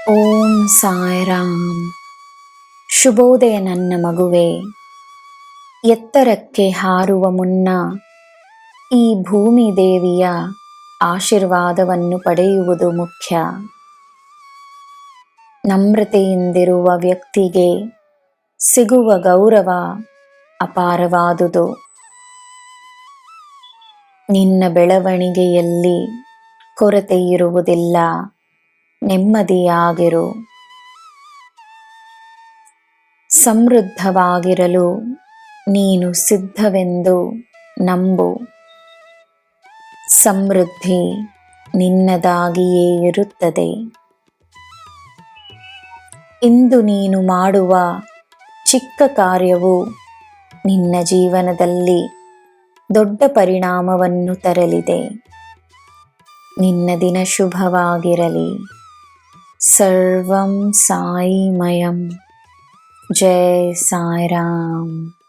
ಓಂ ಸಾಯಿರಾಮ್. ಶುಭೋದಯ ನನ್ನ ಮಗುವೆ. ಎತ್ತರಕ್ಕೆ ಹಾರುವ ಮುನ್ನ ಈ ಭೂಮಿ ದೇವಿಯ ಆಶೀರ್ವಾದವನ್ನು ಪಡೆಯುವುದು ಮುಖ್ಯ. ನಮ್ರತೆಯಿಂದಿರುವ ವ್ಯಕ್ತಿಗೆ ಸಿಗುವ ಗೌರವ ಅಪಾರವಾದುದು. ನಿನ್ನ ಬೆಳವಣಿಗೆಯಲ್ಲಿ ಕೊರತೆ ಇರುವುದಿಲ್ಲ. ನೆಮ್ಮದಿಯಾಗಿರು. ಸಮೃದ್ಧವಾಗಿರಲು ನೀನು ಸಿದ್ಧವೆಂದು ನಂಬು. ಸಮೃದ್ಧಿ ನಿನ್ನದಾಗಿಯೇ ಇರುತ್ತದೆ. ಇಂದು ನೀನು ಮಾಡುವ ಚಿಕ್ಕ ಕಾರ್ಯವು ನಿನ್ನ ಜೀವನದಲ್ಲಿ ದೊಡ್ಡ ಪರಿಣಾಮವನ್ನು ತರಲಿದೆ. ನಿನ್ನ ದಿನ ಶುಭವಾಗಿರಲಿ. ಸರ್ವಂ ಸಾಯಿಮಯಂ. ಜೈ ಸಾಯಿರಾಮ್.